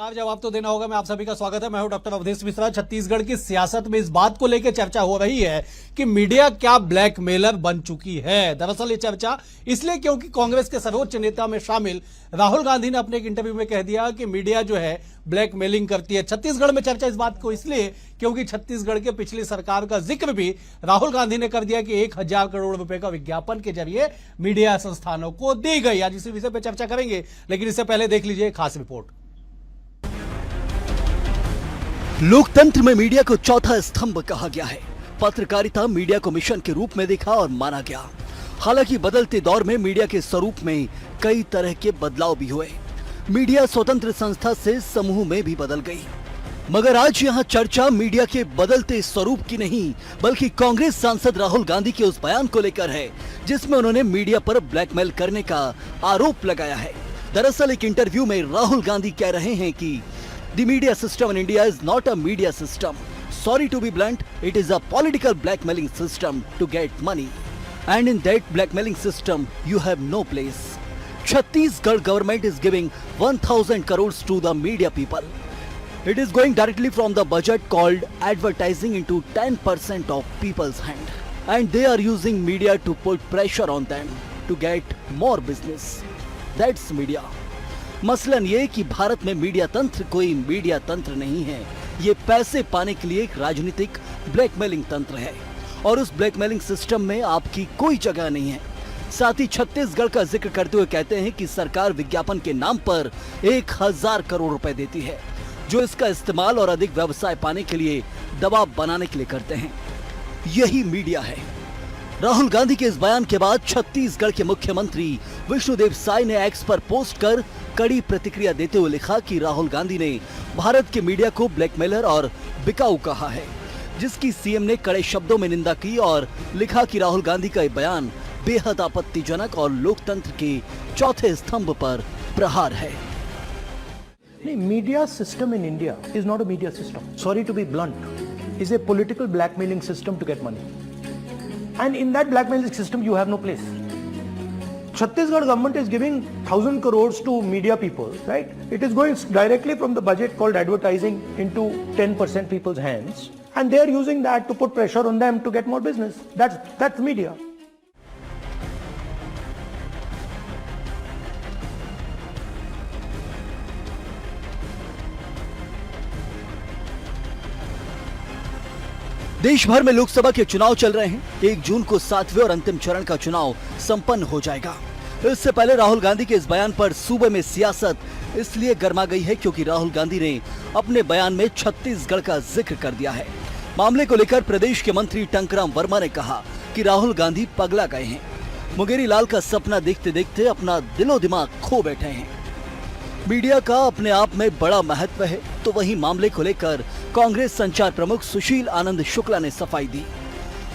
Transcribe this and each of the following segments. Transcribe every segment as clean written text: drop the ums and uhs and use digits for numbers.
नमस्कार। जवाब तो देना होगा। मैं आप सभी का स्वागत है। मैं हूं डॉक्टर अवधेश मिश्रा। छत्तीसगढ़ की सियासत में इस बात को लेकर चर्चा हो रही है कि मीडिया क्या ब्लैकमेलर बन चुकी है। दरअसल ये चर्चा इसलिए क्योंकि कांग्रेस के सर्वोच्च नेता में शामिल राहुल गांधी ने अपने एक इंटरव्यू में कह दिया कि मीडिया जो है ब्लैकमेलिंग करती है। छत्तीसगढ़ में चर्चा इस बात को इसलिए क्योंकि छत्तीसगढ़ के पिछली सरकार का जिक्र भी राहुल गांधी ने कर दिया कि 1000 करोड़ रुपए का विज्ञापन के जरिए मीडिया संस्थानों को दी गई। आज इसी विषय पर चर्चा करेंगे, लेकिन इससे पहले देख लीजिए खास रिपोर्ट। लोकतंत्र में मीडिया को चौथा स्तंभ कहा गया है। पत्रकारिता मीडिया को मिशन के रूप में देखा और माना गया। हालांकि बदलते दौर में मीडिया के स्वरूप में कई तरह के बदलाव भी हुए। मीडिया स्वतंत्र संस्था से समूह में भी बदल गई। मगर आज यहाँ चर्चा मीडिया के बदलते स्वरूप की नहीं, बल्कि कांग्रेस सांसद राहुल गांधी के उस बयान को लेकर है जिसमें उन्होंने मीडिया पर ब्लैकमेल करने का आरोप लगाया है। दरअसल एक इंटरव्यू में राहुल गांधी कह रहे हैं कि The media system in India is not a media system. Sorry to be blunt, it is a political blackmailing system to get money. And in that blackmailing system, you have no place. Chhattisgarh government is giving 1000 crores to the media people. It is going directly from the budget called advertising into 10% of people's hand. And they are using media to put pressure on them to get more business. That's media. मसलन ये कि भारत में media तंत्र कोई media तंत्र नहीं है। ये पैसे पाने के लिए एक राजनीतिक ब्लैकमेलिंग तंत्र है और उस ब्लैकमेलिंग सिस्टम में आपकी कोई जगह नहीं है। साथ ही छत्तीसगढ़ का जिक्र करते हुए कहते हैं कि सरकार विज्ञापन के नाम पर 1000 करोड़ रुपए देती है, जो इसका इस्तेमाल और अधिक व्यवसाय पाने के लिए दबाव बनाने के लिए करते हैं। यही मीडिया है। राहुल गांधी के इस बयान के बाद छत्तीसगढ़ के मुख्यमंत्री विष्णुदेव साय ने एक्स पर पोस्ट कर कड़ी प्रतिक्रिया देते हुए लिखा कि राहुल गांधी ने भारत के मीडिया को ब्लैकमेलर और बिकाऊ कहा है, जिसकी सीएम ने कड़े शब्दों में निंदा की और लिखा कि राहुल गांधी का यह बयान बेहद आपत्तिजनक और लोकतंत्र के चौथे स्तंभ पर प्रहार है। Media system in India is not a media system. Sorry to be blunt, is a political blackmailing system to get money. And in that blackmailing system, you have no place. Chhattisgarh government is giving 1000 crores to media people, right? It is going directly from the budget called advertising into 10% people's hands, and they are using that to put pressure on them to get more business. That's media. देश भर में लोकसभा के चुनाव चल रहे हैं। 1 जून को 7वें और अंतिम चरण का चुनाव संपन्न हो जाएगा। इससे पहले राहुल गांधी के इस बयान पर सूबे में सियासत इसलिए गर्मा गई है क्योंकि राहुल गांधी ने अपने बयान में छत्तीसगढ़ का जिक्र कर दिया है। मामले को लेकर प्रदेश के मंत्री टंकराम वर्मा ने कहा कि राहुल गांधी पगला गए हैं, मुंगेरी लाल का सपना देखते देखते अपना दिलो दिमाग खो बैठे हैं। मीडिया का अपने आप में बड़ा महत्व है, तो वहीं मामले को लेकर कांग्रेस संचार प्रमुख सुशील आनंद शुक्ला ने सफाई दी।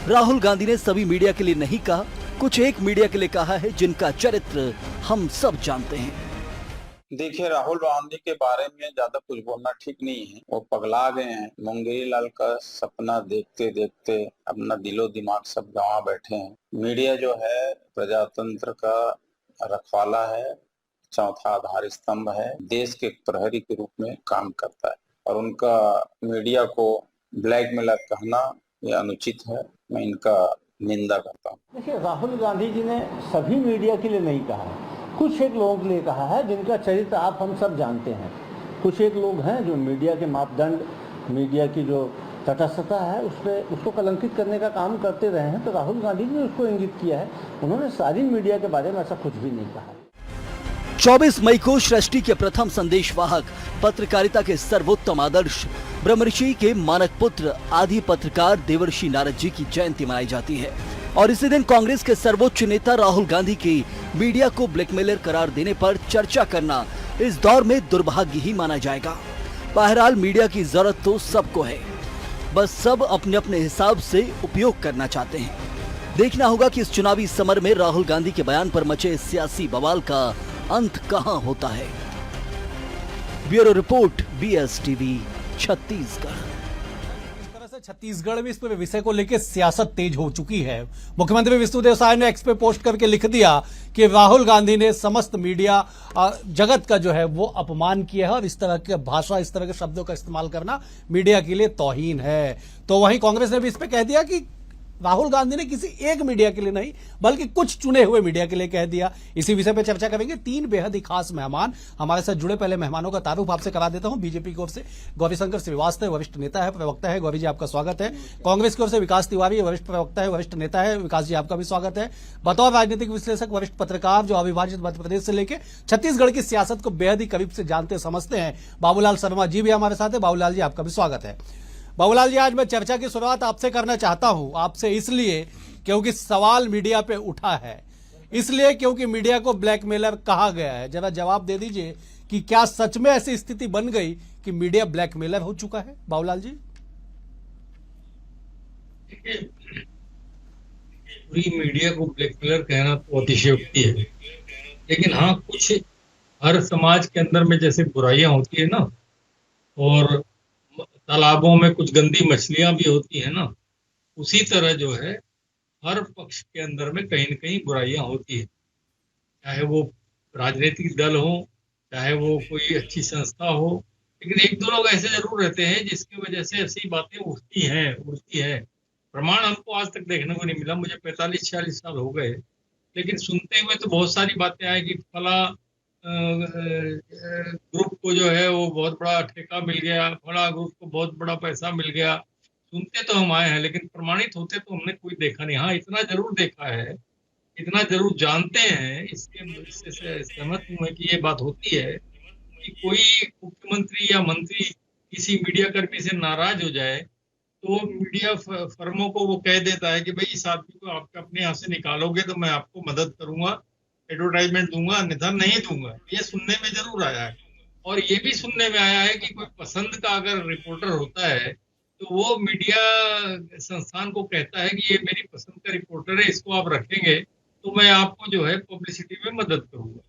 राहुल गांधी ने सभी मीडिया के लिए नहीं कहा, कुछ एक मीडिया के लिए कहा है जिनका चरित्र हम सब जानते हैं। देखिए, राहुल गांधी के बारे में ज्यादा कुछ बोलना ठीक नहीं है। वो पगला गए हैं। मुंगेरी लाल का सपना देखते देखते अपना दिलो दिमाग सब गंवा बैठे हैं। मीडिया जो है प्रजातंत्र का रखवाला है, चौथा आधार स्तंभ है, देश के प्रहरी के रूप में काम करता है और उनका मीडिया को ब्लैकमेलर कहना यह अनुचित है। मैं इनका निंदा करता हूँ। देखिए, राहुल गांधी जी ने सभी मीडिया के लिए नहीं कहा है, कुछ एक लोगों के लिए कहा है जिनका चरित्र आप हम सब जानते हैं। कुछ एक लोग हैं जो मीडिया के मापदंड, मीडिया की जो तटस्थता है उसको कलंकित करने का काम करते रहे हैं, तो राहुल गांधी ने उसको इंगित किया है। उन्होंने सारी मीडिया के बारे में ऐसा कुछ भी नहीं कहा। 24 मई को सृष्टि के प्रथम संदेशवाहक, पत्रकारिता के सर्वोत्तम आदर्श, ब्रह्मर्षि के मानक पुत्र आदि पत्रकार देवर्षि नारद जी की जयंती मनाई जाती है और इसी दिन कांग्रेस के सर्वोच्च नेता राहुल गांधी की मीडिया को ब्लैकमेलर करार देने पर चर्चा करना इस दौर में दुर्भाग्य ही माना जाएगा। बहरहाल मीडिया की जरूरत तो सबको है, बस सब अपने अपने हिसाब से उपयोग करना चाहते हैं। देखना होगा कि इस चुनावी समर में राहुल गांधी के बयान पर मचे सियासी बवाल का अंत कहां होता है। Bureau report, BSTV, Chhattisgarh. Chhattisgarh में इस पूरे विषय को लेकर सियासत तेज हो चुकी है। मुख्यमंत्री विष्णुदेव साय ने एक्स पे पोस्ट करके लिख दिया कि राहुल गांधी ने समस्त मीडिया जगत का जो है वो अपमान किया है और इस तरह की भाषा, इस तरह के शब्दों का इस्तेमाल करना मीडिया के लिए तौहीन है। तो वहीं कांग्रेस ने भी इस पे कह दिया कि राहुल गांधी ने किसी एक मीडिया के लिए नहीं बल्कि कुछ चुने हुए मीडिया के लिए कह दिया। इसी विषय पर चर्चा करेंगे। तीन बेहद ही खास मेहमान हमारे साथ जुड़े। पहले मेहमानों का तारुफ आपसे करा देता हूं। बीजेपी की ओर से गौरीशंकर श्रीवास्तव वरिष्ठ नेता है, प्रवक्ता है। गौरी जी आपका स्वागत है। कांग्रेस की ओर से विकास तिवारी वरिष्ठ प्रवक्ता है, वरिष्ठ नेता है। विकास जी आपका भी स्वागत है। बतौर राजनीतिक विश्लेषक, वरिष्ठ पत्रकार जो अविभाजित मध्य प्रदेश से लेकर छत्तीसगढ़ की सियासत को बेहद ही करीब से जानते समझते हैं, बाबूलाल शर्मा जी भी हमारे साथ है। बाबूलाल जी आपका भी स्वागत है। बाबूलाल जी, आज मैं चर्चा की शुरुआत आपसे करना चाहता हूं, आपसे इसलिए क्योंकि सवाल मीडिया पे उठा है, इसलिए क्योंकि मीडिया को ब्लैकमेलर कहा गया है। जरा जवाब दे दीजिए कि क्या सच में ऐसी स्थिति बन गई कि मीडिया ब्लैकमेलर हो चुका है? बाबूलाल जी। पूरी मीडिया को ब्लैकमेलर कहना तो अतिशयोक्ति है, लेकिन हाँ, कुछ हर समाज के अंदर में जैसे बुराइयां होती है ना, और तालाबों में कुछ गंदी मछलियां भी होती है ना, उसी तरह जो है हर पक्ष के अंदर में कहीं न कहीं बुराइयां होती है। चाहे वो राजनीतिक दल हो, चाहे वो कोई अच्छी संस्था हो, लेकिन एक दो लोग ऐसे जरूर रहते हैं जिसकी वजह से ऐसी बातें उठती हैं। प्रमाण हमको आज तक देखने को नहीं मिला। मुझे 45-46 साल हो गए, लेकिन सुनते हुए तो बहुत सारी बातें आई कि फला ग्रुप को जो है वो बहुत बड़ा ठेका मिल गया, फला ग्रुप को बहुत बड़ा पैसा मिल गया। सुनते तो हम आए हैं, लेकिन प्रमाणित होते तो हमने कोई देखा नहीं। हाँ, इतना जरूर देखा है, इतना जरूर जानते हैं, इससे सहमत हूँ कि ये बात होती है कि कोई मुख्यमंत्री या मंत्री किसी मीडिया कर्मी से नाराज हो जाए तो मीडिया फर्मों को वो कह देता है कि भाई इस आदमी को आप अपने यहाँ से निकालोगे तो मैं आपको मदद करूंगा, एडवर्टाइजमेंट दूंगा, अन्यथा नहीं दूंगा। ये सुनने में जरूर आया है। और ये भी सुनने में आया है कि कोई पसंद का अगर रिपोर्टर होता है तो वो मीडिया संस्थान को कहता है कि ये मेरी पसंद का रिपोर्टर है, इसको आप रखेंगे तो मैं आपको जो है पब्लिसिटी में मदद करूंगा।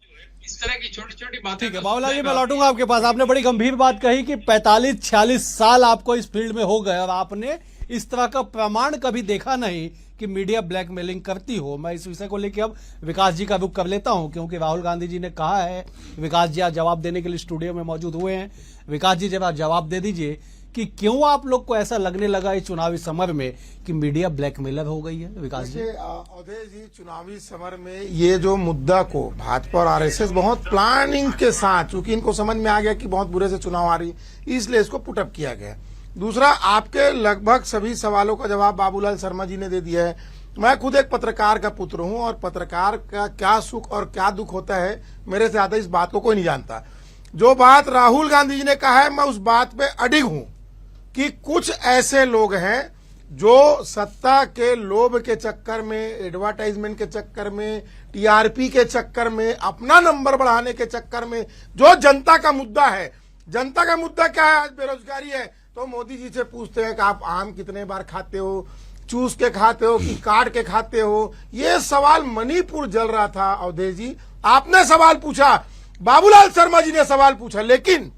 इस तरह की छोटी छोटी बातें। ठीक है बाबूलाल जी, मैं लौटूंगा आपके पास। आपने बड़ी गंभीर बात कही कि 45-46 साल आपको इस फील्ड में हो गए और आपने इस तरह का प्रमाण कभी देखा नहीं कि मीडिया ब्लैकमेलिंग करती हो। मैं इस विषय को लेकर अब विकास जी का रुख कर लेता हूं, क्योंकि राहुल गांधी जी ने कहा है। विकास जी आज जवाब देने के लिए स्टूडियो में मौजूद हुए हैं। विकास जी, जब जवाब दे दीजिए कि क्यों आप लोग को ऐसा लगने लगा इस चुनावी समर में कि मीडिया ब्लैकमेलर हो गई है? विकास जी। अवधेश जी, चुनावी समर में ये जो मुद्दा को भाजपा और आरएसएस बहुत प्लानिंग के साथ, क्योंकि इनको समझ में आ गया कि बहुत बुरे से चुनाव आ रही, इसलिए इसको पुटअप किया गया। दूसरा, आपके लगभग सभी सवालों का जवाब बाबूलाल शर्मा जी ने दे दिया है। मैं खुद एक पत्रकार का पुत्र हूं और पत्रकार का क्या सुख और क्या दुख होता है मेरे से ज्यादा इस बात को कोई नहीं जानता। जो बात राहुल गांधी जी ने कहा है, मैं उस बात पे अडिग हूं कि कुछ ऐसे लोग हैं जो सत्ता के लोभ के चक्कर में, एडवर्टाइजमेंट के चक्कर में, टीआरपी के चक्कर में, अपना नंबर बढ़ाने के चक्कर में, जो जनता का मुद्दा है, जनता का मुद्दा क्या है? आज बेरोजगारी है तो मोदी जी से पूछते हैं कि आप आम कितने बार खाते हो, चूस के खाते हो कि काट के खाते हो। ये सवाल मणिपुर जल रहा था। अवधेश जी, आपने सवाल पूछा, बाबूलाल शर्मा जी ने सवाल पूछा, लेकिन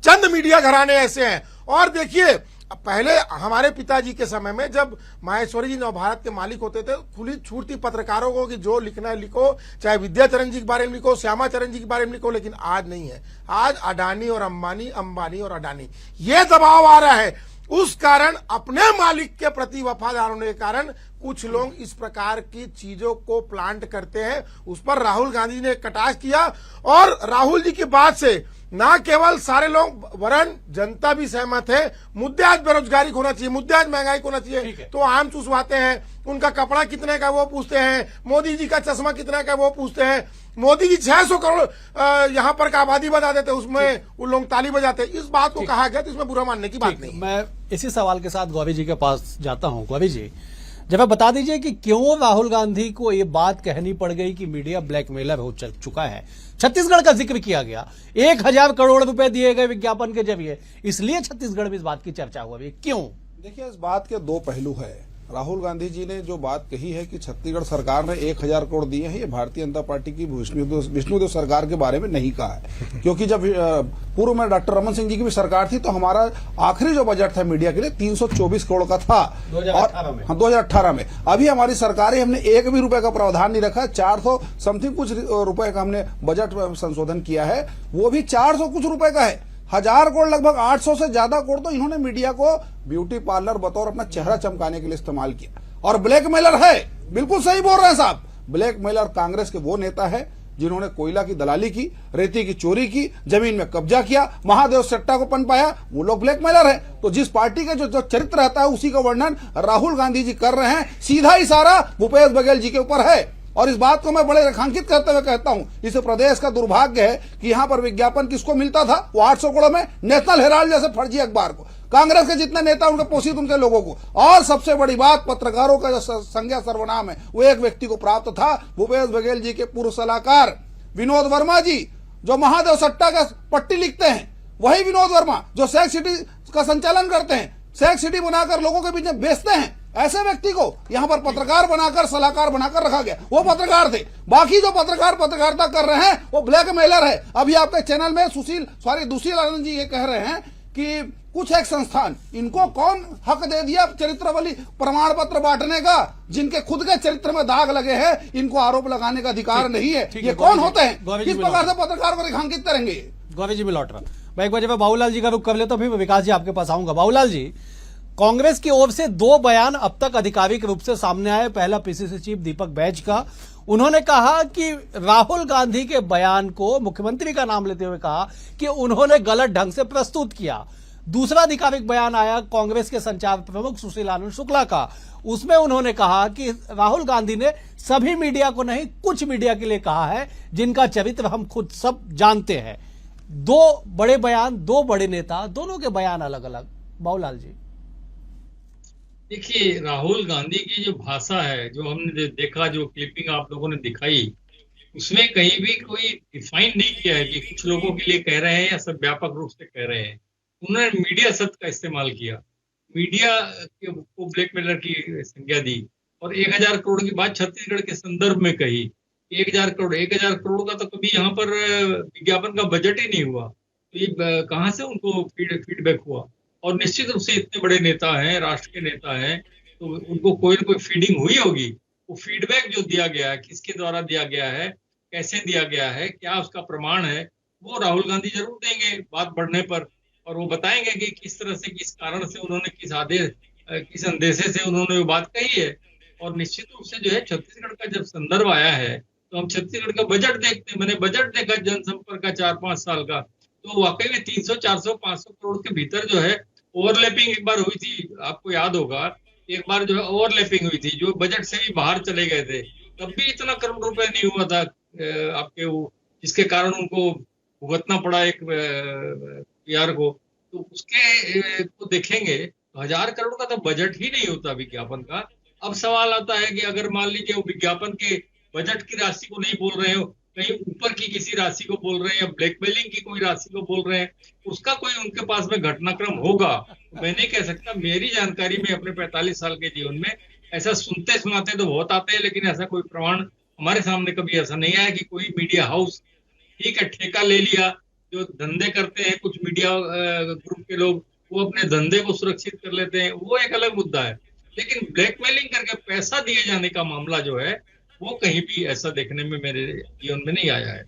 चंद मीडिया घराने ऐसे हैं। और देखिए, पहले हमारे पिताजी के समय में जब माहेश्वरी जी नवभारत के मालिक होते थे, खुली छूट थी पत्रकारों को कि जो लिखना है लिखो, चाहे विद्याचरण जी के बारे में लिखो, श्यामा चरण जी के बारे में लिखो। लेकिन आज नहीं है। आज अडानी और अंबानी, अंबानी और अडानी, ये दबाव आ रहा है। उस कारण अपने मालिक के प्रति वफादार होने के कारण कुछ लोग इस प्रकार की चीजों को प्लांट करते हैं। उस पर राहुल गांधी ने कटाक्ष किया और राहुल जी की बात से ना केवल सारे लोग वरन जनता भी सहमत है। मुद्दे आज बेरोजगारी को होना चाहिए, मुद्दे आज महंगाई को होना चाहिए, तो आम चूसवाते हैं। उनका कपड़ा कितने का वो पूछते हैं, मोदी जी का चश्मा कितने का वो पूछते हैं। मोदी जी 600 करोड़ यहाँ पर का आबादी बता देते, उसमें वो लोग ताली बजाते। इस बात को कहा गया तो इसमें बुरा मानने की बात नहीं। मैं इसी सवाल के साथ गौरी जी के पास जाता हूं। गौरी जी, जब आप बता दीजिए कि क्यों राहुल गांधी को ये बात कहनी पड़ गई कि मीडिया ब्लैकमेलर हो चुका है। छत्तीसगढ़ का जिक्र किया गया, 1000 करोड़ रुपए दिए गए विज्ञापन के जरिए, इसलिए छत्तीसगढ़ में इस बात की चर्चा हुआ। क्यों? देखिए, इस बात के दो पहलू है। राहुल गांधी जी ने जो बात कही है कि छत्तीसगढ़ सरकार ने 1000 करोड़ दिए हैं, ये भारतीय जनता पार्टी की विष्णुदेव सरकार के बारे में नहीं कहा है। क्योंकि जब पूर्व में डॉक्टर रमन सिंह जी की भी सरकार थी तो हमारा आखिरी जो बजट था मीडिया के लिए 324 करोड़ का था 2018 में। अभी हमारी सरकार है, हमने एक भी रुपए का प्रावधान नहीं रखा, 400 समथिंग कुछ रुपए का हमने बजट संशोधन किया है, वो भी 400 कुछ रुपए का है। 1000 करोड़, लगभग 800 से ज्यादा करोड़ तो इन्होंने मीडिया को ब्यूटी पार्लर बतौर अपना चेहरा चमकाने के लिए इस्तेमाल किया। और ब्लैकमेलर है, बिल्कुल सही बोल रहे हैं साहब, ब्लैकमेलर कांग्रेस के वो नेता है जिन्होंने कोयला की दलाली की, रेती की चोरी की, जमीन में कब्जा किया, महादेव सट्टा को पनपाया, वो लोग ब्लैकमेलर है। तो जिस पार्टी का जो चरित्र रहता है उसी का वर्णन राहुल गांधी जी कर रहे हैं। सीधा इशारा भूपेश बघेल जी के ऊपर है। और इस बात को मैं बड़े रेखांकित करते हुए कहता हूं, इस प्रदेश का दुर्भाग्य है कि यहां पर विज्ञापन किसको मिलता था, वो 800 करोड़ में नेशनल हेराल्ड जैसे फर्जी अखबार को, कांग्रेस के जितने नेता उनके पोषित उनके लोगों को। और सबसे बड़ी बात, पत्रकारों का जो संज्ञा सर्वनाम है वो एक व्यक्ति को प्राप्त था, भूपेश बघेल जी के पूर्व सलाहकार विनोद वर्मा जी, जो महादेव सट्टा का पट्टी लिखते हैं, वही विनोद वर्मा जो सेक्स सिटी का संचालन करते हैं, सेक्स सिटी बनाकर लोगों के बीच में बेचते हैं। ऐसे व्यक्ति को यहां पर पत्रकार बनाकर, सलाहकार बनाकर रखा गया। वो पत्रकार थे, बाकी जो पत्रकार पत्रकारिता कर रहे हैं वो ब्लैकमेलर है। अभी आपके चैनल में दुशील आनंद जी ये कह रहे हैं कि कुछ एक संस्थान, इनको कौन हक दे दिया चरित्रावली प्रमाण पत्र बांटने का? जिनके खुद के चरित्र में दाग लगे हैं, इनको आरोप लगाने का अधिकार नहीं है। ये कौन होते हैं? किस प्रकार से पत्रकार को रेखांकित करेंगे? गौरी जी में लौट रहा मैं एक बार बाबूलाल जी का रुख कर लेता हूं, फिर विकास जी आपके पास आऊंगा। बाबूलाल जी, कांग्रेस की ओर से 2 बयान अब तक आधिकारिक रूप से सामने आए। पहला पीसीसी चीफ दीपक बैज का, उन्होंने कहा कि राहुल गांधी के बयान को मुख्यमंत्री का नाम लेते हुए कहा कि उन्होंने गलत ढंग से प्रस्तुत किया। दूसरा आधिकारिक बयान आया कांग्रेस के संचार प्रमुख सुशील आनंद शुक्ला का, उसमें उन्होंने कहा कि राहुल गांधी ने सभी मीडिया को नहीं, कुछ मीडिया के लिए कहा है जिनका चरित्र हम खुद सब जानते हैं। 2 बड़े बयान, 2 बड़े नेता, दोनों के बयान अलग अलग। बाबूलाल जी, देखिए, राहुल गांधी की जो भाषा है, जो हमने देखा, जो क्लिपिंग आप लोगों ने दिखाई, उसमें कहीं भी कोई डिफाइन नहीं किया है कि कुछ लोगों के लिए कह रहे हैं या सब व्यापक रूप से कह रहे हैं। उन्होंने मीडिया शब्द का इस्तेमाल किया, मीडिया को ब्लैकमेलर की संज्ञा दी और 1000 करोड़ की बात छत्तीसगढ़ के संदर्भ में कही। 1000 करोड़ का तो कभी यहाँ पर विज्ञापन का बजट ही नहीं हुआ, तो ये कहाँ से उनको फीडबैक हुआ? और निश्चित रूप से इतने बड़े नेता हैं, राष्ट्र के नेता हैं, तो उनको कोई ना कोई फीडिंग हुई होगी। वो फीडबैक जो दिया गया है, किसके द्वारा दिया गया है, कैसे दिया गया है, क्या उसका प्रमाण है, वो राहुल गांधी जरूर देंगे बात बढ़ने पर। और वो बताएंगे कि किस तरह से, किस कारण से उन्होंने, किस अंदेशे से उन्होंने वो बात कही है। और निश्चित रूप से जो है, छत्तीसगढ़ का जब संदर्भ आया है तो हम छत्तीसगढ़ का बजट देखते हैं। मैंने बजट देखा जनसंपर्क का 4-5 साल का, तो वाकई में 300, 400, 500 करोड़ के भीतर जो है ओवरलैपिंग एक बार हुई थी। आपको याद होगा, एक बार जो है ओवरलैपिंग हुई थी, जो बजट से भी बाहर चले गए थे। तब भी इतना करोड़ रुपए नहीं हुआ था आपके वो, जिसके कारण उनको भुगतना पड़ा एक पीआर को। तो उसके को देखेंगे तो 1000 करोड़ का तो बजट ही नहीं होता विज्ञापन का। अब सवाल आता है कि अगर मान लीजिए वो विज्ञापन के बजट की राशि को नहीं बोल रहे हो, कहीं ऊपर की किसी राशि को बोल रहे हैं या ब्लैकमेलिंग की कोई राशि को बोल रहे हैं, उसका कोई उनके पास में घटनाक्रम होगा। मैं नहीं कह सकता, मेरी जानकारी में अपने 45 साल के जीवन में ऐसा सुनते सुनाते तो बहुत आते हैं, लेकिन ऐसा कोई प्रमाण हमारे सामने कभी ऐसा नहीं आया कि कोई मीडिया हाउस, ठीक है ठेका ले लिया, जो धंधे करते हैं कुछ मीडिया ग्रुप के लोग, वो अपने धंधे को सुरक्षित कर लेते हैं, वो एक अलग मुद्दा है। लेकिन ब्लैकमेलिंग करके पैसा दिए जाने का मामला जो है, वो कहीं भी ऐसा देखने में मेरे जीवन में नहीं आया है।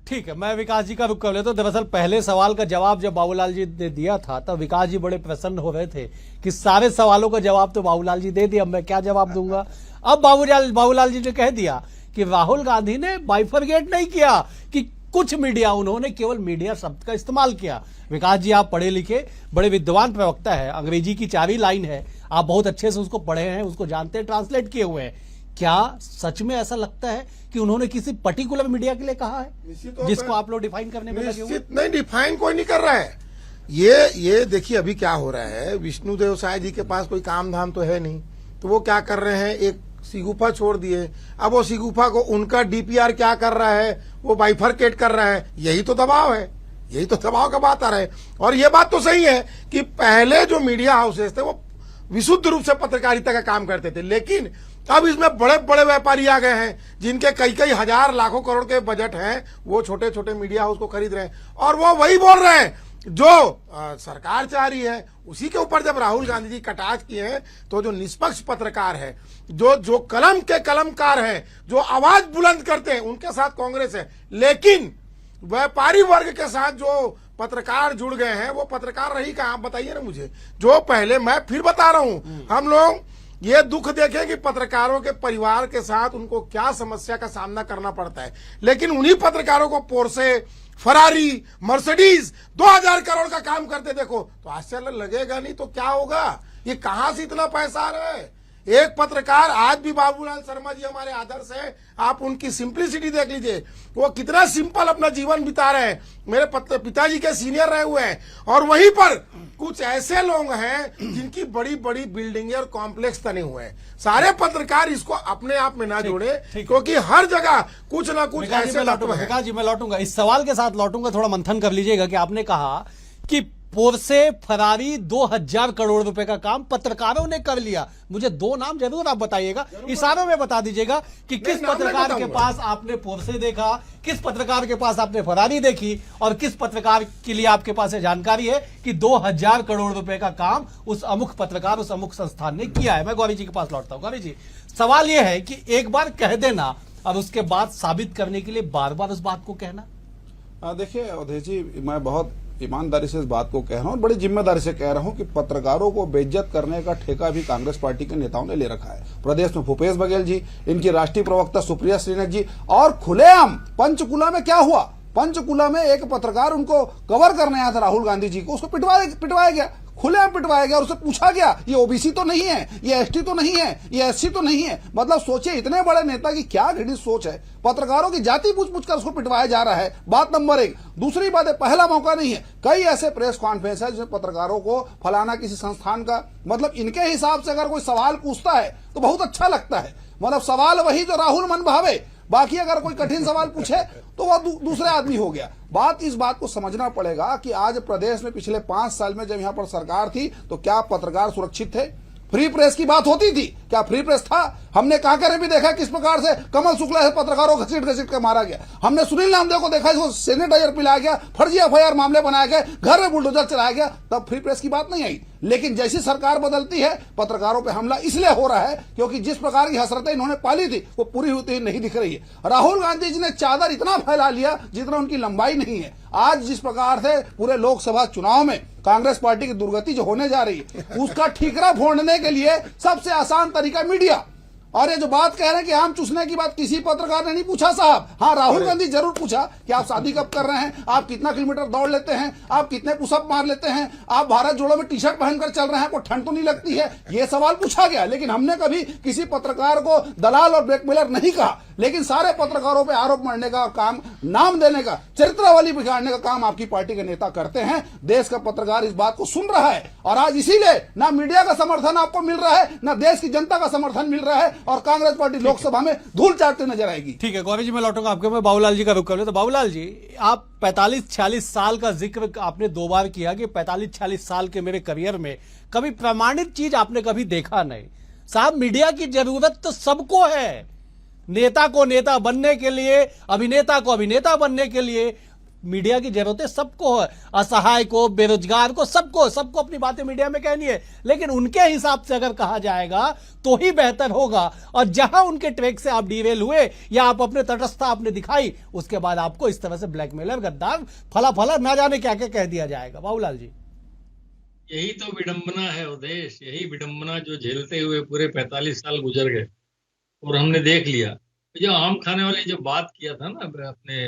ठीक है, मैं विकास जी का रुख कर लेता हूं। दरअसल पहले सवाल का जवाब जब बाबूलाल जी ने दिया था तब विकास जी बड़े प्रसन्न हो रहे थे कि सारे सवालों का जवाब तो बाबूलाल जी दे दिया, अब मैं क्या जवाब दूंगा। अब बाबूलाल जी ने कह दिया कि राहुल गांधी ने बाइफरगेट नहीं किया, कि कुछ मीडिया, उन्होंने केवल मीडिया शब्द का इस्तेमाल किया। विकास जी, आप पढ़े लिखे बड़े विद्वान प्रवक्ता है, अंग्रेजी की 4 लाइन है, आप बहुत अच्छे से उसको पढ़े हैं, उसको जानते हैं, ट्रांसलेट किए हुए हैं। क्या सच में ऐसा लगता है कि उन्होंने किसी पर्टिकुलर मीडिया के लिए कहा है जिसको आप लोग डिफाइन करने में लगे हुए? निश्चित नहीं, डिफाइन कोई नहीं कर रहा है। ये देखिए अभी क्या हो रहा है, विष्णुदेव साय जी के पास कोई काम धाम तो है नहीं, तो वो क्या कर रहे हैं, एक सिगुफा छोड़ दिए। अब वो सिगुफा को उनका डीपीआर क्या कर रहा है, वो बाइफरकेट कर रहा है। यही तो दबाव है, यही तो दबाव का बात आ रहा है। और ये बात तो सही है कि पहले जो मीडिया हाउसेस थे वो विशुद्ध रूप से पत्रकारिता का काम करते थे। लेकिन अब इसमें बड़े बड़े व्यापारी आ गए हैं जिनके कई कई हजार लाखों करोड़ के बजट हैं, वो छोटे छोटे मीडिया हाउस को खरीद रहे हैं और वो वही बोल रहे हैं जो सरकार चाह रही है। उसी के ऊपर जब राहुल गांधी जी कटाक्ष किए हैं तो जो निष्पक्ष पत्रकार है, जो कलम के कलमकार हैं, जो आवाज बुलंद करते हैं, उनके साथ कांग्रेस है। लेकिन व्यापारी वर्ग के साथ जो पत्रकार जुड़ गए हैं वो पत्रकार रही कहाँ, आप बताइए ना मुझे। जो पहले, मैं फिर बता रहा हूं, हम लोग ये दुख देखें कि पत्रकारों के परिवार के साथ उनको क्या समस्या का सामना करना पड़ता है, लेकिन उन्हीं पत्रकारों को पोर्से, फरारी, मर्सिडीज 2000 करोड़ का काम करते देखो तो आश्चर्य लगेगा नहीं तो क्या होगा। ये कहां से इतना पैसा आ रहा है। एक पत्रकार, आज भी बाबूलाल शर्मा जी हमारे आदर्श हैं, आप उनकी सिंप्लिसिटी देख लीजिए, वो कितना सिंपल अपना जीवन बिता रहे हैं, मेरे पिताजी के सीनियर रहे हुए हैं। और वहीं पर कुछ ऐसे लोग हैं जिनकी बड़ी बड़ी बिल्डिंगें और कॉम्प्लेक्स बने हुए हैं। सारे पत्रकार इसको अपने आप में ना जोड़े, क्योंकि हर जगह कुछ ना कुछ ऐसे तत्व हैं। विकास जी, मैं लौटूंगा इस सवाल के साथ, लौटूंगा, थोड़ा मंथन कर लीजिएगा कि आपने कहा कि पोर्से, फरारी 2000 करोड़ रुपए का काम पत्रकारों ने कर लिया। मुझे दो नाम जरूर आप बताइएगा, इशारों में बता दीजिएगा कि किस पत्रकार के पास आपने पोर्से देखा, किस पत्रकार के पास आपने फरारी देखी और किस पत्रकार के लिए आपके पास जानकारी है कि 2000 करोड़ रुपए का काम उस अमुक पत्रकार, उस अमुक संस्थान ने किया है। मैं गौरी जी के पास लौटता हूं। गौरी जी, सवाल यह है कि एक बार कह देना और उसके बाद साबित करने के लिए बार बार उस बात को कहना। देखिए अवधेश जी, मैं बहुत ईमानदारी से इस बात को कह रहा हूं और बड़ी जिम्मेदारी से कह रहा हूं कि पत्रकारों को बेइज्जत करने का ठेका भी कांग्रेस पार्टी के नेताओं ने ले रखा है। प्रदेश में भूपेश बघेल जी, इनकी राष्ट्रीय प्रवक्ता सुप्रिया श्रीनाथ जी, और खुलेआम पंचकुला में क्या हुआ, पंचकुला में एक पत्रकार उनको कवर करने आया था राहुल गांधी जी को, उसको पिटवाया गया, खुलेआम पिटवाया गया और उससे पूछा गया ये ओबीसी तो नहीं है, ये एसटी तो नहीं है, ये एससी तो नहीं है। मतलब सोचिए, इतने बड़े नेता की क्या घृणित सोच है। पत्रकारों की जाति पूछ कर उसको पिटवाया जा रहा है, बात नंबर 1। दूसरी बात है, पहला मौका नहीं है, कई ऐसे प्रेस कॉन्फ्रेंस है जिसमें पत्रकारों को फलाना किसी संस्थान का, मतलब इनके हिसाब से अगर कोई सवाल पूछता है तो बहुत अच्छा लगता है, मतलब सवाल वही जो राहुल मन भावे, बाकी अगर कोई कठिन सवाल पूछे तो वह दूसरे आदमी हो गया। इस बात को समझना पड़ेगा कि आज प्रदेश में पिछले 5 साल में जब यहां पर सरकार थी तो क्या पत्रकार सुरक्षित थे? फ्री प्रेस की बात होती थी? क्या फ्री प्रेस था? हमने कांकेर भी देखा किस प्रकार से कमल शुक्ला से पत्रकारों को घसीट के मारा गया। हमने सुनील नामदेव को देखा, इसको सैनिटाइजर पिलाया गया, फर्जी एफआईआर मामले बनाए गए, घर में बुलडोजर चलाया गया, तब फ्री प्रेस की बात नहीं आई। लेकिन जैसी सरकार बदलती है, पत्रकारों पे हमला इसलिए हो रहा है क्योंकि जिस प्रकार की हसरतें इन्होंने पाली थी वो पूरी होती नहीं दिख रही है। राहुल गांधी जी ने चादर इतना फैला लिया जितना उनकी लंबाई नहीं है। आज जिस प्रकार से पूरे लोकसभा चुनाव में कांग्रेस पार्टी की दुर्गति जो होने जा रही है, उसका ठीकरा फोड़ने के लिए सबसे आसान तरीका मीडिया। और ये जो बात कह रहे हैं कि आम चूसने की बात, किसी पत्रकार ने नहीं पूछा साहब। हाँ, राहुल गांधी जरूर पूछा कि आप शादी कब कर रहे हैं, आप कितना किलोमीटर दौड़ लेते हैं, आप कितने पुशअप मार लेते हैं, आप भारत जोड़ो में टी शर्ट पहनकर चल रहे हैं, आपको ठंड तो नहीं लगती है, ये सवाल पूछा गया। लेकिन हमने कभी किसी पत्रकार को दलाल और ब्लैकमेलर नहीं कहा। लेकिन सारे पत्रकारों पे आरोप मढ़ने का काम, नाम देने का, चरित्रावली बिगाड़ने का काम आपकी पार्टी के नेता करते हैं। देश का पत्रकार इस बात को सुन रहा है और आज इसीलिए ना मीडिया का समर्थन आपको मिल रहा है, ना देश की जनता का समर्थन मिल रहा है और कांग्रेस पार्टी लोकसभा में धूल चाटते नजर आएगी। ठीक है गौरी जी, मैं लौटूंगा आपके, मैं बाबूलाल जी का रुख कर लूं। तो बाबूलाल जी, आप 45-46 साल का जिक्र आपने 2 बार किया कि 45-46 साल के मेरे करियर में कभी प्रमाणित चीज आपने कभी देखा नहीं। साहब, मीडिया की जरूरत तो सबको है, नेता को नेता बनने के लिए, अभिनेता को अभिनेता बनने के लिए मीडिया की जरूरत सबको है, असहाय को, बेरोजगार को, सबको अपनी बातें मीडिया में कहनी है। लेकिन उनके हिसाब से अगर कहा जाएगा तो ही बेहतर होगा। और जहां उनके ट्रैक से आप डिरेल हुए या आप अपने तटस्थता आपने दिखाई, उसके बाद आपको इस तरह से ब्लैकमेलर, गद्दार, फला ना जाने क्या क्या कह दिया जाएगा। बाबूलाल जी, यही तो विडंबना है उदेश, यही विडंबना जो झेलते हुए पूरे 45 साल गुजर गए और हमने देख लिया। जो आम खाने वाली जो बात किया था ना अपने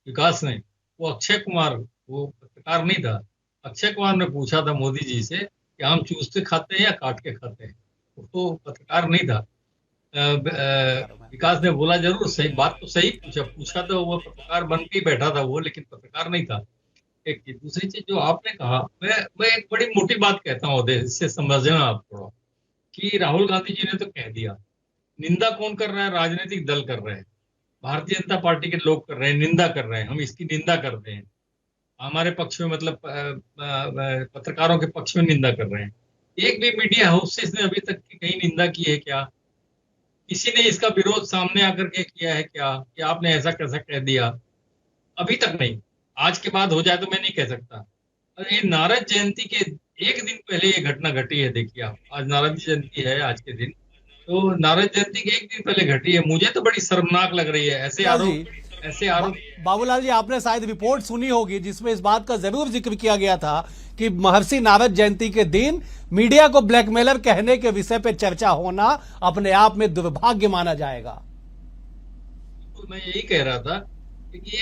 विकास ने, वो अक्षय कुमार, वो पत्रकार नहीं था, अक्षय कुमार ने पूछा था मोदी जी से कि आम चूसते खाते हैं या काट के खाते हैं, तो पत्रकार नहीं था। विकास ने बोला जरूर सही बात, तो सही पूछा तो वो पत्रकार बन के बैठा था वो, लेकिन पत्रकार नहीं था। एक चीज, दूसरी चीज जो आपने कहा, मैं एक बड़ी मोटी बात कहता हूँ, इससे समझना आप थोड़ा, कि राहुल गांधी जी ने तो कह दिया। निंदा कौन कर रहा है? राजनीतिक दल कर रहे हैं, भारतीय जनता पार्टी के लोग कर रहे हैं, निंदा कर रहे हैं। हम इसकी निंदा करते हैं, हमारे पक्ष में, मतलब पत्रकारों के पक्ष में निंदा कर रहे हैं। एक भी मीडिया हाउसेस ने अभी तक की कहीं निंदा की है क्या? किसी ने इसका विरोध सामने आकर के किया है क्या कि आपने ऐसा कैसा कह दिया? अभी तक नहीं। आज के बाद हो जाए तो मैं नहीं कह सकता। और ये नारद जयंती के एक दिन पहले ये घटना घटी है। देखिए आप, आज नारद जयंती है आज के दिन, तो नारद जयंती के एक दिन पहले घटी है। मुझे तो बड़ी शर्मनाक लग रही है ऐसे आरोप। बाबूलाल जी, आपने शायद रिपोर्ट सुनी होगी जिसमें इस बात का जरूर जिक्र किया गया था कि महर्षि नारद जयंती के दिन मीडिया को ब्लैकमेलर कहने के विषय पर चर्चा होना अपने आप में दुर्भाग्य माना जाएगा। तो मैं यही कह रहा था कि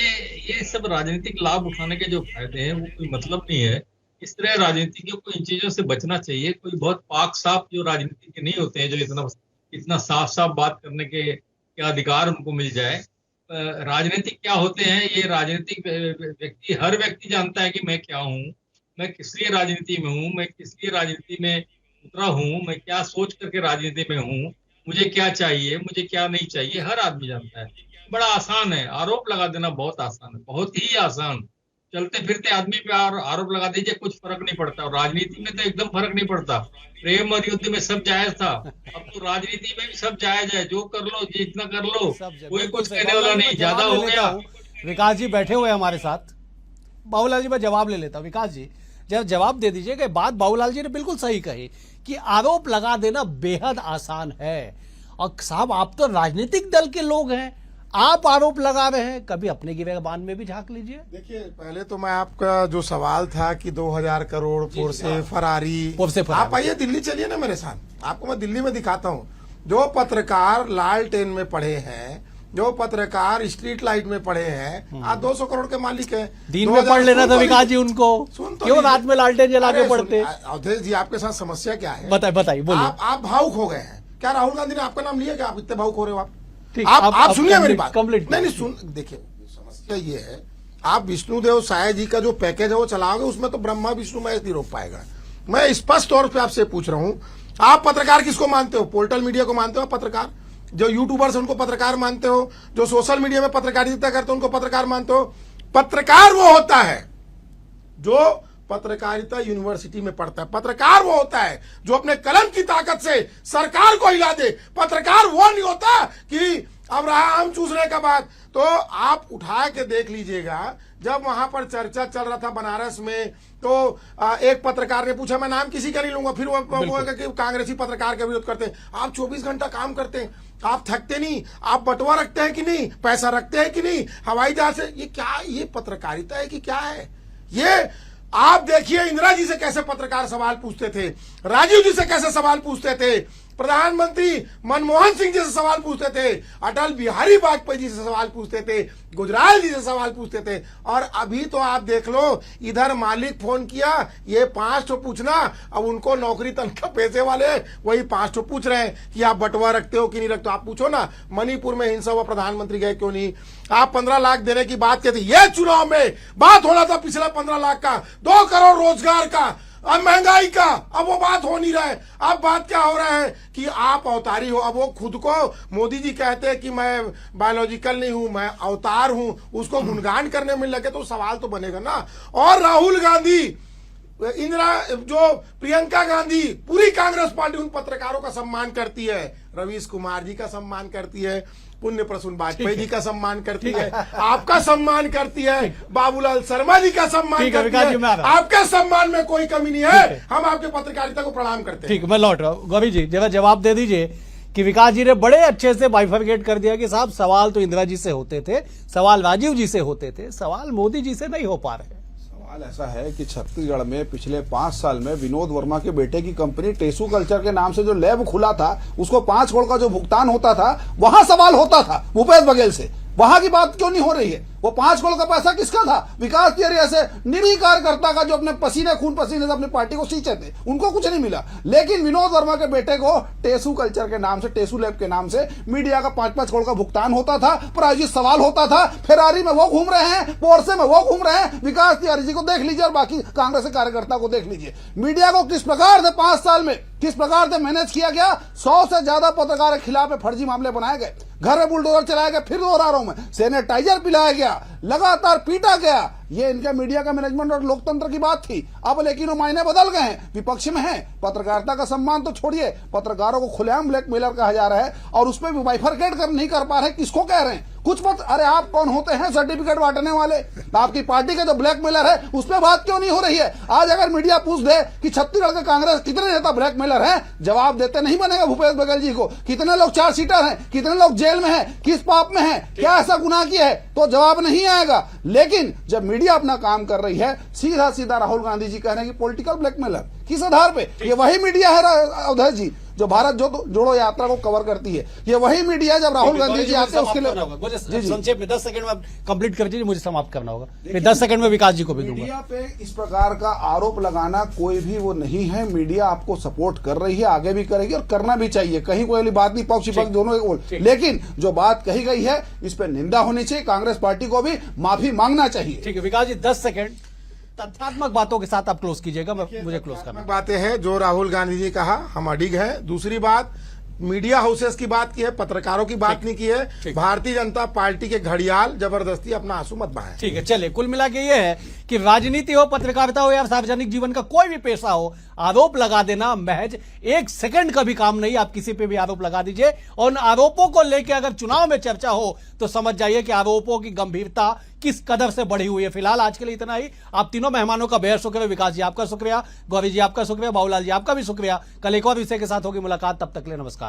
ये सब राजनीतिक लाभ उठाने के जो फायदे हैं वो कोई मतलब नहीं है। इस तरह राजनीतिज्ञों को इन चीजों से बचना चाहिए। कोई बहुत पाक साफ जो राजनीतिज्ञ नहीं होते हैं, जो इतना साफ साफ बात करने के अधिकार उनको मिल जाए। राजनीतिक क्या होते हैं, ये राजनीतिक व्यक्ति, हर व्यक्ति जानता है कि मैं क्या हूँ, मैं किस लिए राजनीति में हूँ, मैं किस लिए राजनीति में उतरा हूँ, मैं क्या सोच करके राजनीति में हूँ, मुझे क्या चाहिए, मुझे क्या नहीं चाहिए, हर आदमी जानता है। बड़ा आसान है, आरोप लगा देना बहुत आसान है, बहुत ही आसान। चलते फिरते आदमी पे आरोप लगा दीजिए, कुछ फर्क नहीं पड़ता। और राजनीति में तो एकदम फर्क नहीं पड़ता। प्रेम और युद्ध में सब जायज था, अब तो राजनीति में भी सब जायज है। जो कर लो, जितना कर लो, कोई कुछ कहने वाला नहीं। ज्यादा हो गया। विकास जी बैठे हुए हमारे साथ। बाबूलाल जी मैं जवाब ले लेता हूँ। विकास जी जब जवाब दे दीजिएगा। बात बाबूलाल जी ने बिल्कुल सही कही कि आरोप लगा देना बेहद आसान है। और साहब आप तो राजनीतिक दल के लोग हैं, आप आरोप लगा रहे हैं, कभी अपने गिरबान में भी झांक लीजिए। देखिए, पहले तो मैं आपका जो सवाल था कि 2000 करोड़ पोर्से फरारी, आप आइए दिल्ली चलिए ना मेरे साथ, आपको मैं दिल्ली में दिखाता हूँ। जो पत्रकार लालटेन में पढ़े हैं, जो पत्रकार स्ट्रीट लाइट में पढ़े हैं, आज 200 करोड़ के मालिक हैं। दिन में पढ़ लेना था विकास जी उनको, क्यों रात में लालटेन जला के पढ़ते? अवधेश जी आपके साथ समस्या क्या है? बताइए बोलिए। आप भावुक हो गए हैं क्या? राहुल गांधी ने आपका नाम लिया क्या? आप इतने भावुक हो रहे हो? आप सुनिए मेरी बात। नहीं सुन, देखिए समस्या ये है, आप विष्णुदेव साय जी का जो पैकेज है वो चलाओगे, उसमें तो ब्रह्मा विष्णु महेश नहीं रोक पाएगा। मैं स्पष्ट तौर पे आपसे पूछ रहा हूं, आप पत्रकार किसको मानते हो? पोर्टल मीडिया को मानते हो पत्रकार? जो यूट्यूबर्स हैं उनको पत्रकार मानते हो? जो सोशल मीडिया में पत्रकारिता करते हो उनको पत्रकार मानते हो? पत्रकार वो होता है जो पत्रकारिता यूनिवर्सिटी में पढ़ता है। पत्रकार वो होता है जो अपने कलम की ताकत से सरकार को हिला दे। पत्रकार वो नहीं होता कि अब रहा आम चूसने का बात। तो आप उठा के देख लीजिएगा, जब वहां पर चर्चा चल रहा था बनारस में, तो एक पत्रकार ने पूछा, मैं नाम किसी का नहीं लूंगा, फिर वो कि कांग्रेसी पत्रकार का विरोध करते हैं। आप 24 घंटा काम करते हैं, आप थकते नहीं? आप बटुआ रखते हैं कि नहीं? पैसा रखते हैं कि नहीं? हवाई जहाज से? ये क्या, ये पत्रकारिता है कि क्या है ये? आप देखिए इंदिरा जी से कैसे पत्रकार सवाल पूछते थे, राजीव जी से कैसे सवाल पूछते थे, प्रधानमंत्री मनमोहन सिंह जी से सवाल पूछते थे, अटल बिहारी वाजपेयी जी से सवाल पूछते थे, गुजराल जी से सवाल पूछते थे। और अभी तो आप देख लो, इधर मालिक फोन किया, ये 5 ठो पूछना, अब उनको नौकरी तनख्वाह पैसे वाले वही 5 ठो पूछ रहे हैं कि आप बटुआ रखते हो कि नहीं रखते हो। आप पूछो ना, मणिपुर में हिंसा हुआ, प्रधानमंत्री गए क्यों नहीं? आप 15 लाख देने की बात कहते, ये चुनाव में बात होना था पिछला 15 लाख का, 2 करोड़ रोजगार का, अब महंगाई का, अब वो बात हो नहीं रहा है। अब बात क्या हो रहा है कि आप अवतारी हो। अब वो खुद को, मोदी जी कहते हैं कि मैं बायोलॉजिकल नहीं हूं, मैं अवतार हूं, उसको गुणगान करने में लगे तो सवाल तो बनेगा ना। और राहुल गांधी, इंदिरा, जो प्रियंका गांधी, पूरी कांग्रेस पार्टी उन पत्रकारों का सम्मान करती है, रवीश कुमार जी का सम्मान करती है, पुण्य प्रसून वाजपेयी जी का सम्मान करती है, आपका सम्मान करती है, बाबूलाल शर्मा जी का सम्मान करती है। आपके सम्मान में कोई कमी नहीं है, हम आपके पत्रकारिता को प्रणाम करते हैं। ठीक, मैं लौट रहा हूँ। गौरी जी जरा जवाब दे दीजिए कि विकास जी ने बड़े अच्छे से बाइफरकेट कर दिया कि साहब सवाल तो इंदिरा जी से होते थे, सवाल राजीव जी से होते थे, सवाल मोदी जी से नहीं हो पा रहे। सवाल ऐसा है कि छत्तीसगढ़ में पिछले 5 साल में विनोद वर्मा के बेटे की कंपनी टेसू कल्चर के नाम से जो लैब खुला था, उसको 5 करोड़ का जो भुगतान होता था, वहां सवाल होता था भूपेश बघेल से। वहां की बात क्यों नहीं हो रही है? वो 5 करोड़ का पैसा किसका था? विकास के ऐसे निरीह कार्यकर्ता का, जो अपने पसीने खून पसीने से अपनी पार्टी को सींचे थे, उनको कुछ नहीं मिला। लेकिन विनोद वर्मा के बेटे को टेसू कल्चर के नाम से, टेसू लैब के नाम से मीडिया का 5-5 करोड़ का भुगतान होता था, प्रायोजित सवाल होता था। फेरारी में वो घूम रहे हैं, पोर्से में वो घूम रहे हैं। विकास तिवारी जी को देख लीजिए और बाकी कांग्रेस के कार्यकर्ता को देख लीजिए। मीडिया को किस प्रकार से 5 साल में किस प्रकार से मैनेज किया गया। 100 से ज्यादा पत्रकारों के खिलाफ फर्जी मामले बनाए गए। घर में बुलडोजर चलाया गया, फिर दोहरा रहा हूं मैं, सैनिटाइजर पिलाया गया, लगातार पीटा गया। ये इनका मीडिया का मैनेजमेंट और लोकतंत्र की बात थी। अब लेकिन वो मायने बदल गए हैं, विपक्ष में हैं। पत्रकारिता का सम्मान तो छोड़िए, पत्रकारों को खुलेआम ब्लैकमेलर कहा जा रहा है और उसमें भी बाइफरकेट कर नहीं कर पा रहे। किसको कह रहे हैं कुछ पत्र? अरे आप कौन होते हैं सर्टिफिकेट बांटने वाले? आपकी पार्टी के जो ब्लैकमेलर है उस पर बात क्यों नहीं हो रही है? आज अगर मीडिया पूछ दे कि छत्तीसगढ़ के कांग्रेस कितने नेता ब्लैकमेलर हैं, जवाब देते नहीं बनेगा भूपेश बघेल जी को। कितने लोग चार्ज सीटर हैं, कितने लोग जेल में हैं, किस पाप में हैं, क्या ऐसा गुनाह किया है, तो जवाब नहीं आएगा। लेकिन जब मीडिया अपना काम कर रही है, सीधा सीधा राहुल गांधी जी कह रहे हैं कि पॉलिटिकल ब्लैकमेलर। किस आधार पे? ये वही मीडिया है अवधेश जी जो भारत जोड़ो यात्रा को कवर करती है। ये वही मीडिया है जब राहुल गांधी जी आते हैं उसके लिए। संक्षेप में 10 सेकंड में कंप्लीट कर दीजिए, मुझे समाप्त करना होगा। फिर 10 सेकंड में विकास जी को भी दूंगा। मीडिया पे इस प्रकार का आरोप लगाना कोई भी वो नहीं है। मीडिया आपको सपोर्ट कर रही है, आगे भी करेगी और करना भी चाहिए। कहीं कोई बात नहीं, पक्ष विपक्ष दोनों। लेकिन जो बात कही गई है इस पर निंदा होनी चाहिए। कांग्रेस पार्टी को भी माफी मांगना चाहिए। ठीक है विकास जी, 10 सेकंड तथ्यात्मक बातों के साथ आप क्लोज कीजिएगा, मुझे क्लोज करना। बातें हैं जो राहुल गांधी जी कहा, हम अडिग है। दूसरी बात, मीडिया हाउसेस की बात की है, पत्रकारों की बात नहीं की है। भारतीय जनता पार्टी के घड़ियाल जबरदस्ती अपना आंसू मत बहाएं। ठीक है, चलिए कुल मिला के ये है कि राजनीति हो, पत्रकारिता हो या सार्वजनिक जीवन का कोई भी पेशा हो, आरोप लगा देना महज 1 सेकंड का भी काम नहीं। आप किसी पे भी आरोप लगा दीजिए और उन आरोपों को लेकर अगर चुनाव में चर्चा हो तो समझ जाइए कि आरोपों की गंभीरता किस कदर से बढ़ी हुई है। फिलहाल आज के लिए इतना ही। आप तीनों मेहमानों का बेहद शुक्रिया। विकास जी आपका शुक्रिया, गौरी जी आपका शुक्रिया, बाबूलाल जी आपका भी शुक्रिया। कल एक और विषय के साथ होगी मुलाकात, तब तक के लिए नमस्कार।